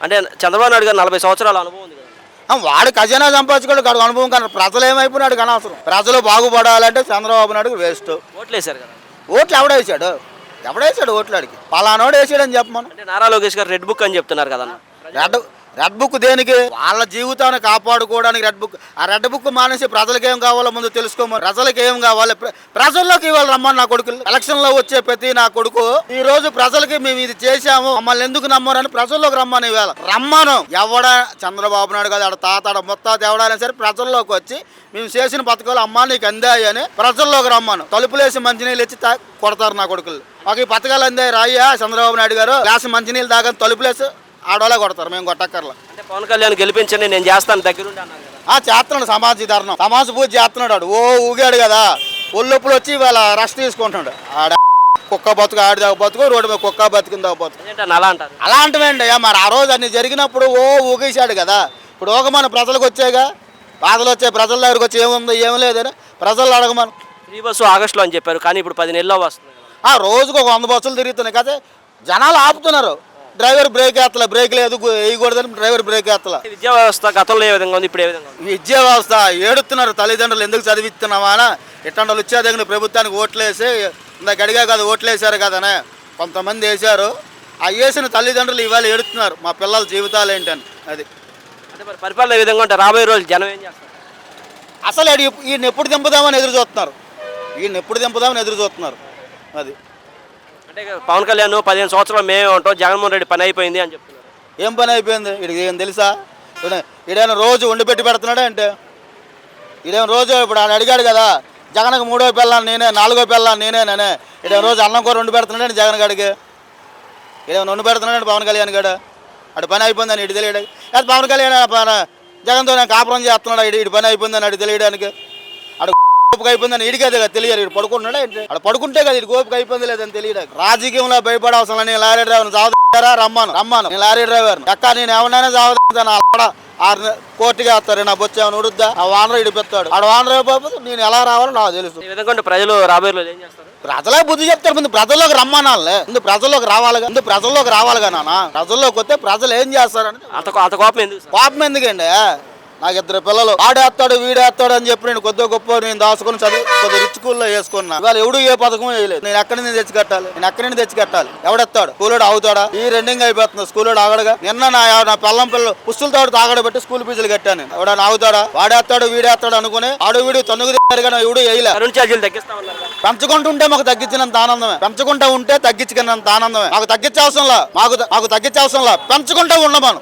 అంటే చంద్రబాబు నాయుడు గారు 40 సంవత్సరాల అనుభవం ఉంది కదా. వాడు ఖజానా సంపాదించుకోవడం కాదు అనుభవం, కానీ ప్రజలు ఏమైపోయినాడు అనవసరం. ప్రజలు బాగుపడాలంటే చంద్రబాబు నాయుడు వేస్ట్. ఓట్లు వేశారు కదా. ఓట్లు ఎవడేసాడు ఓట్లాడికి పలానోడు వేసాడని చెప్పమను. అంటే నారా లోకేష్ గారు రెడ్ బుక్ అని చెప్తున్నారు కదా. రెడ్ బుక్ దేనికి? వాళ్ళ జీవితాన్ని కాపాడుకోవడానికి రెడ్ బుక్. ఆ రెడ్ బుక్ మానేసి ప్రజలకు ఏం కావాలో ముందు తెలుసుకోమని. ప్రజలకు ఏం కావాలి ప్రజల్లోకి ఇవాళ రమ్మని నా కొడుకు. ఎలక్షన్ లో వచ్చే ప్రతి నా కొడుకు ఈ రోజు ప్రజలకి మేము ఇది చేశాము, మమ్మల్ని ఎందుకు నమ్మరని ప్రజల్లోకి రమ్మని. ఇవాళ రమ్మను. ఎవడ చంద్రబాబు నాయుడు కాదు, ఆడ తాతాడ ముత్తాత ఎవడైనా సరే ప్రజల్లోకి వచ్చి మేము చేసిన పథకాలు అమ్మా నీకు అందాయి అని ప్రజల్లోకి రమ్మను. తలుపులేసి మంచినీళ్ళు ఇచ్చి కొడతారు నా కొడుకులు. మాకు ఈ పథకాలు అందాయి రాయ్యా చంద్రబాబు నాయుడు గారు, గ్లాసు మంచినీళ్ళు తాగని తలుపులేసి ఆడోళ్ళే కొడతారు, మేము కొట్టక్కర్లా. అంటే పవన్ కళ్యాణ్ గెలిపించండి నేను చేస్తాను దగ్గరుండి అన్నారు కదా. చేస్తున్నాడు సమాజీకరణం, సమాజ పూజ చేస్తున్నాడు. ఆడు ఊగాడు కదా, ఒళ్ళొప్పులు వచ్చి ఇవాళ రెస్ట్ తీసుకుంటున్నాడు. ఆడ కుక్క బతుకు ఆడి దాకా బతుకు, రోడ్డు మీద కుక్క బతికిన దాకా బతుకు అలా అంటారు. అలాంటివండి మరి ఆ రోజు అన్ని జరిగినప్పుడు ఊగేశాడు కదా. ఇప్పుడు ఊగమని ప్రజలకు వచ్చాయిగా, బాధలు వచ్చాయి ప్రజల దగ్గరకు వచ్చి ఏముందో ఏం లేదని ప్రజలు అడగమను. ఫ్రీ బస్సు ఆగస్టులో అని చెప్పారు, కానీ ఇప్పుడు 10 నెలల్లో వస్తుంది. రోజుకు ఒక 100 బస్సులు తిరుగుతున్నాయి కదా, జనాలు ఆపుతున్నారు. డ్రైవర్ బ్రేక్ ఎత్తలే, బ్రేక్ లేదు వేయకూడదని డ్రైవర్ బ్రేక్ ఎత్తలే. విద్యా వ్యవస్థ గతంలో ఏ విధంగా ఉంది, ఇప్పుడు ఏ విధంగా ఉంది? విద్యా వ్యవస్థ ఏడుతున్నారు తల్లిదండ్రులు, ఎందుకు చదివిస్తున్నావా అని. ఇట్టండలు వచ్చేదగిన ప్రభుత్వానికి ఓట్లేసి ఇందాక అడిగా కదా, ఓట్లేసారు కదనే కొంతమంది వేశారు. ఆ వేసిన తల్లిదండ్రులు ఇవాళ ఏడుతున్నారు మా పిల్లల జీవితాలు ఏంటని. అది అంటే మరి పరిపాలన ఏ విధంగా ఉంటే రాబోయే రోజులు జనం ఏం చేస్తారు? అసలు ఈయన ఎప్పుడు దింపుదామని ఎదురు చూస్తున్నారు. అది అంటే పవన్ కళ్యాణ్ 15 సంవత్సరాలు మేమే ఉంటాం, జగన్మోహన్ రెడ్డి పని అయిపోయింది అని చెప్తున్నారు. ఏం పని అయిపోయింది? వీడికి ఏం తెలుసా? ఈడైనా రోజు వండి పెట్టి పెడుతున్నాడే అంటే ఈడేమో రోజు ఇప్పుడు ఆయన అడిగాడు కదా, జగన్కి 3వ పిల్లాన్ని నేనే, 4వ పిల్లాన్ని నేనే. ఈడేమో రోజు అన్నం కూర వండి పెడుతున్నాడు జగన్ గడికి. ఈడేమో వండి పెడుతున్నాడు పవన్ కళ్యాణ్ గడ. అటు పని అయిపోయిందని ఇటు తెలియడానికి. అది పవన్ కళ్యాణ్ జగన్తో నేను కాపురం చేస్తున్నాడు, ఇటు పని అయిపోయిందని అటు తెలియడానికి. అటు గోపిక అయిపోయిందని ఇడికే కదా తెలియదు. ఇటు పడుకుంటున్నాడా అక్కడ పడుకుంటే కదా ఇటు గోపిక అయిపోయింది లేదని తెలియడానికి. రాజకీయంలో భయపడే అవసరం నేను లారీ డ్రైవర్ని చావదారా రమ్మను. నేను లారీ డ్రైవర్ని ఎక్క నేను ఎవరినైనా చావదాను. అక్కడ 6 కోర్టుగా వేస్తారు, నా బొచ్చేమని ఉడుద్దా ఆ వానరు ఇడిపిస్తాడు. ఆడ వానరు అయిపోతే నేను ఎలా రావాలో నాకు తెలుసు. ఈ విధంగా ప్రజలు రాబోయే రోజులు ఏం చేస్తారు? ప్రజలే బుద్ధి చెప్తారు. ముందు ప్రజల్లోకి రమ్మనాలే, ముందు ప్రజల్లోకి రావాలిగా నాన్న. ప్రజల్లోకి వస్తే ప్రజలు ఏం చేస్తారంటే అంత కోపం ఎందుకు? కోపం ఎందుకండి? నాకు 2 పిల్లలు, ఆడేస్తాడు వీడేస్తాడు అని చెప్పి నేను కొద్దిగా గొప్ప నేను దాచుకుని చదివి కొద్దిగా రిచ్ స్కూల్లో వేసుకున్నా. ఇవాళ ఎవడు ఏ పథకం వేయలేదు. నేను ఎక్కడి నుంచి తెచ్చి కట్టాలి? ఎవడెత్తాడు? స్కూలోడు ఆగుతాడా? ఈ రెండింగ్ అయిపోతుంది. స్కూలోడు ఆగడుగా. నిన్న నా పిల్లం పిల్లలు పుస్తులతో తాగడబెట్టి స్కూల్ ఫీజులు కట్టాను. ఎవడన్నా ఆగుతాడా? వాడేస్తాడు వీడేస్తాడు అనుకుని ఆడు వీడు తొన్నుగు కానీ ఎవడు వేయలే. పెంచుకుంటుంటే మాకు తగ్గించినంత ఆనందమే, పెంచుకుంటూ ఉంటే తగ్గించుకున్నంత ఆనందమే. మాకు తగ్గించే అవసరంలా, పెంచుకుంటూ ఉండమను.